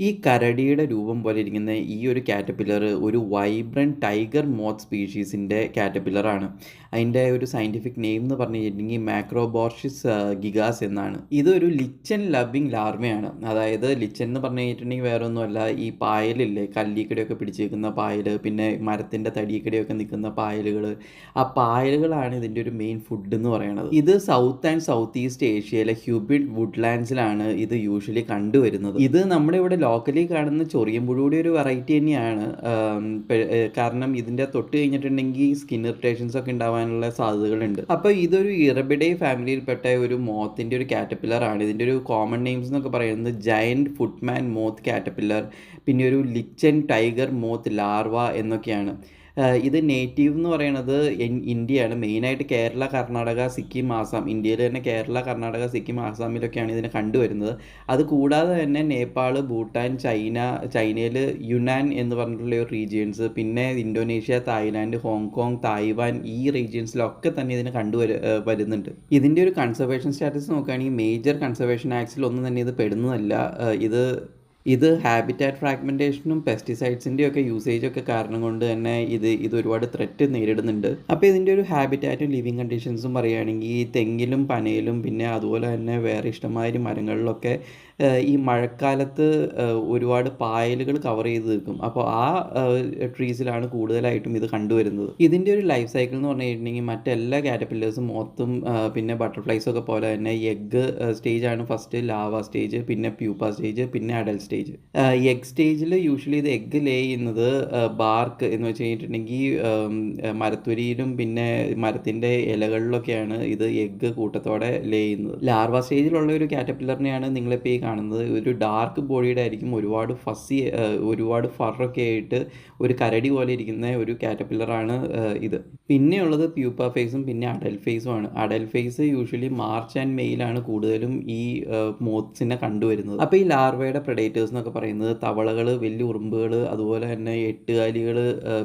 ഈ കരടിയുടെ രൂപം പോലെ ഇരിക്കുന്ന ഈ ഒരു കാറ്റർപില്ലർ ഒരു വൈബ്രന്റ് ടൈഗർ മോത്ത് സ്പീഷീസിൻ്റെ കാറ്റർപില്ലറാണ്. അതിൻ്റെ ഒരു സയൻറ്റിഫിക് നെയിം എന്ന് പറഞ്ഞു കഴിഞ്ഞിട്ടുണ്ടെങ്കിൽ മാക്രോബോർഷിസ് ഗിഗാസ് എന്നാണ്. ഇതൊരു ലിച്ചൻ ലവിങ് ലാർവയാണ്. അതായത് ലിച്ചൻ എന്ന് പറഞ്ഞു കഴിഞ്ഞിട്ടുണ്ടെങ്കിൽ വേറെ ഒന്നുമല്ല, ഈ പായലില്ലേ, കല്ലിക്കടയൊക്കെ പിടിച്ച് നിൽക്കുന്ന പായൽ, പിന്നെ മരത്തിൻ്റെ തടിക്കടയൊക്കെ നിൽക്കുന്ന പായലുകൾ, ആ പായലുകളാണ് ഇതിൻ്റെ ഒരു മെയിൻ ഫുഡ് എന്ന് പറയുന്നത്. ഇത് സൗത്ത് ആൻഡ് സൗത്ത് ഈസ്റ്റ് ഏഷ്യയിലെ ഹ്യൂബിഡ് വുഡ്ലാൻഡ്സിലാണ് ഇത് യൂഷ്വലി കണ്ടുവരുന്നത്. ഇത് നമ്മുടെ ഇവിടെ ലോക്കലി കാണുന്ന ചൊറിയമ്പുഴുയുടെ ഒരു വെറൈറ്റി തന്നെയാണ്. കാരണം ഇതിൻ്റെ തൊട്ട് കഴിഞ്ഞിട്ടുണ്ടെങ്കിൽ സ്കിൻ ഇറിറ്റേഷൻസ് ഒക്കെ ഉണ്ടാവാനുള്ള സാധ്യതകളുണ്ട്. അപ്പോൾ ഇതൊരു ഇറബിഡേ ഫാമിലിയിൽപ്പെട്ട ഒരു മോത്തിൻ്റെ ഒരു കാറ്റർപില്ലർ ആണ്. ഇതിൻ്റെ ഒരു കോമൺ നെയിംസ് എന്നൊക്കെ പറയുന്നത് ജയൻറ്റ് ഫുട്മാൻ മോത്ത് കാറ്റർപില്ലർ, പിന്നെ ഒരു ലിച്ചൻ ടൈഗർ മോത്ത് ലാർവ എന്നൊക്കെയാണ്. ഇത് നേറ്റീവ് എന്ന് പറയുന്നത് ഇന്ത്യയാണ്. മെയിനായിട്ട് കേരള, കർണാടക, സിക്കിം, ആസാം. ഇന്ത്യയിൽ തന്നെ കേരള, കർണാടക, സിക്കിം, ആസാമിലൊക്കെയാണ് ഇതിനെ കണ്ടുവരുന്നത്. അത് കൂടാതെ തന്നെ നേപ്പാൾ, ഭൂട്ടാൻ, ചൈനയിൽ യുനാൻ എന്ന് പറഞ്ഞിട്ടുള്ള ഒരു റീജിയൻസ്, പിന്നെ ഇന്തോനേഷ്യ, തായ്ലാൻഡ്, ഹോങ്കോങ്, തായ്വാൻ, ഈ റീജിയൻസിലൊക്കെ തന്നെ ഇതിനെ വരുന്നുണ്ട്. ഇതിൻ്റെ ഒരു കൺസർവേഷൻ സ്റ്റാറ്റസ് നോക്കുകയാണെങ്കിൽ മേജർ കൺസർവേഷൻ ആക്ട്സിൽ ഒന്നും തന്നെ ഇത് പെടുന്നതല്ല. ഇത് ഹാബിറ്റാറ്റ് ഫ്രാഗ്മെൻറ്റേഷനും പെസ്റ്റിസൈഡ്സിൻ്റെ ഒക്കെ യൂസേജൊക്കെ കാരണം കൊണ്ട് തന്നെ ഇത് ഒരുപാട് ത്രെറ്റ് നേരിടുന്നുണ്ട്. അപ്പോൾ ഇതിൻ്റെ ഒരു ഹാബിറ്റാറ്റും ലിവിങ് കണ്ടീഷൻസും പറയുകയാണെങ്കിൽ തെങ്ങിലും പനയിലും പിന്നെ അതുപോലെ തന്നെ വേറെ ഇഷ്ടംമാതിരി മരങ്ങളിലൊക്കെ ഈ മഴക്കാലത്ത് ഒരുപാട് പായലുകൾ കവർ ചെയ്ത് നിൽക്കും. അപ്പോൾ ആ ട്രീസിലാണ് കൂടുതലായിട്ടും ഇത് കണ്ടുവരുന്നത്. ഇതിൻ്റെ ഒരു ലൈഫ് സൈക്കിൾ എന്ന് പറഞ്ഞു കഴിഞ്ഞിട്ടുണ്ടെങ്കിൽ മറ്റെല്ലാ കാറ്റർപില്ലേഴ്സും മൊത്തം പിന്നെ ബട്ടർഫ്ലൈസൊക്കെ പോലെ തന്നെ എഗ്ഗ് സ്റ്റേജാണ് ഫസ്റ്റ്, ലാവ സ്റ്റേജ്, പിന്നെ പ്യൂപ്പ സ്റ്റേജ്, പിന്നെ അഡൽട്ട് സ്റ്റേജ്. എഗ് സ്റ്റേജിൽ യൂഷ്വലി ഇത് എഗ്ഗ് ലേ ചെയ്യുന്നത് ബാർക്ക് എന്ന് വെച്ച് കഴിഞ്ഞിട്ടുണ്ടെങ്കിൽ മരത്തൊലിയിലും പിന്നെ മരത്തിൻ്റെ ഇലകളിലൊക്കെയാണ് ഇത് എഗ്ഗ് കൂട്ടത്തോടെ ലേ ചെയ്യുന്നത്. ലാർവ സ്റ്റേജിലുള്ള ഒരു കാറ്റർപില്ലറിനെയാണ് നിങ്ങളിപ്പോൾ ഈ കാണുന്നത്. ഒരു ഡാർക്ക് ബോഡിയുടെ ആയിരിക്കും, ഒരുപാട് ഫറൊക്കെ ആയിട്ട് ഒരു കരടി പോലെ ഇരിക്കുന്ന ഒരു കാറ്റർപില്ലറാണ് ഇത്. പിന്നെയുള്ളത് പ്യൂപ്പ ഫേസും പിന്നെ അഡൽട്ട് ഫേസും ആണ്. Adult phase usually March and മെയിലാണ് കൂടുതലും ഈ മോത്ത്സിനെ കണ്ടുവരുന്നത്. അപ്പോൾ ഈ ലാർവയുടെ പ്രെഡേറ്റേഴ്സ് എന്നൊക്കെ പറയുന്നത് തവളകൾ, വലിയ ഉറുമ്പുകൾ, അതുപോലെ തന്നെ എട്ടുകാലികൾ,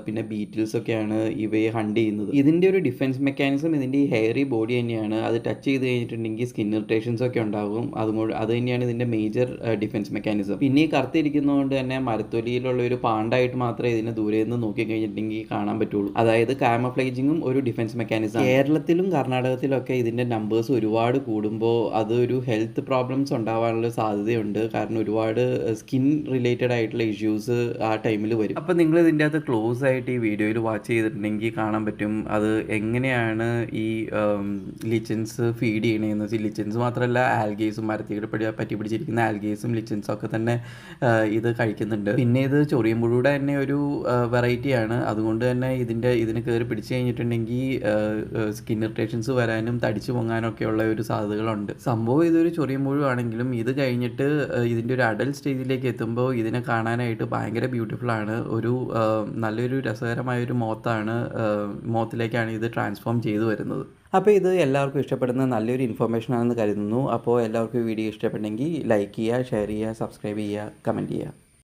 പിന്നെ ബീറ്റിൽസ് ഒക്കെയാണ് ഇവയെ ഹണ്ട് ചെയ്യുന്നത്. ഇതിൻ്റെ ഒരു ഡിഫൻസ് മെക്കാനിസം ഇതിൻ്റെ ഈ ഹെയറി ബോഡി തന്നെയാണ്. അത് ടച്ച് ചെയ്ത് കഴിഞ്ഞിട്ടുണ്ടെങ്കിൽ സ്കിൻ ഇറിറ്റേഷൻസ് ഒക്കെ ഉണ്ടാകും. അത് തന്നെയാണ് ഇതിൻ്റെ മേജർ ഡിഫൻസ് മെക്കാനിസം. പിന്നെ ഈ കറുത്തിരിക്കുന്നതുകൊണ്ട് തന്നെ മരത്തൊലിയിലുള്ള ഒരു പാണ്ടായിട്ട് മാത്രമേ ഇതിനെ ദൂരെ നിന്ന് നോക്കി കഴിഞ്ഞിട്ടുണ്ടെങ്കിൽ കാണാൻ പറ്റുള്ളൂ. അതായത് കാമഫ്ലേജിങ്ങും ഒരു ഡിഫൻസ് മെക്കാനിസം. കേരളത്തിലും കർണാടകത്തിലൊക്കെ ഇതിൻ്റെ നമ്പേഴ്സ് ഒരുപാട് കൂടുമ്പോൾ അത് ഒരു ഹെൽത്ത് പ്രോബ്ലംസ് ഉണ്ടാവാനുള്ള സാധ്യതയുണ്ട്. കാരണം ഒരുപാട് സ്കിൻ റിലേറ്റഡ് ആയിട്ടുള്ള ഇഷ്യൂസ് ആ ടൈമിൽ വരും. അപ്പോൾ നിങ്ങൾ ഇതിൻ്റെ അകത്ത് ക്ലോസ് ആയിട്ട് ഈ വീഡിയോയിൽ വാച്ച് ചെയ്തിട്ടുണ്ടെങ്കിൽ കാണാൻ പറ്റും അത് എങ്ങനെയാണ് ഈ ലിച്ചൻസ് ഫീഡ് ചെയ്യണതെന്ന് വെച്ചാൽ. ലിച്ചൻസ് മാത്രമല്ല, ആൽഗേസും മരത്തിയുടെ പറ്റി പിടിച്ചിരിക്കുന്ന ആൽഗേസും ലിച്ചൻസും ഒക്കെ തന്നെ ഇത് കഴിക്കുന്നുണ്ട്. പിന്നെ ഇത് ചൊറിയമ്പുഴുയുടെ തന്നെ ഒരു വെറൈറ്റിയാണ്. അതുകൊണ്ട് തന്നെ ഇതിന് കയറി പിടിച്ചു കഴിഞ്ഞിട്ടുണ്ടെങ്കിൽ സ്കിൻ ഇറിറ്റേഷൻസ് വരാനും തടിച്ചു പൊങ്ങാനൊക്കെ ഉള്ള ഒരു സാധ്യതകളുണ്ട്. സംഭവം ഇതൊരു ചൊറിയമ്പുഴു ആണെങ്കിലും ഇത് കഴിഞ്ഞിട്ട് ഇതിൻ്റെ ഒരു അഡൽട്ട് സ്റ്റേജിലേക്ക് എത്തുമ്പോൾ ഇതിനെ കാണാനായിട്ട് ഭയങ്കര ബ്യൂട്ടിഫുൾ ആണ്. നല്ലൊരു രസകരമായൊരു മോത്തിലേക്കാണ് ഇത് ട്രാൻസ്ഫോം ചെയ്തു വരുന്നത്. അപ്പോൾ ഇത് എല്ലാവർക്കും ഇഷ്ടപ്പെടുന്ന നല്ലൊരു ഇൻഫർമേഷൻ ആണെന്ന് കരുതുന്നു. അപ്പോൾ എല്ലാവർക്കും വീഡിയോ ഇഷ്ടപ്പെട്ടെങ്കിൽ ലൈക്ക് ചെയ്യുക, ഷെയർ ചെയ്യുക, സബ്സ്ക്രൈബ് ചെയ്യുക, കമൻറ്റ് ചെയ്യുക.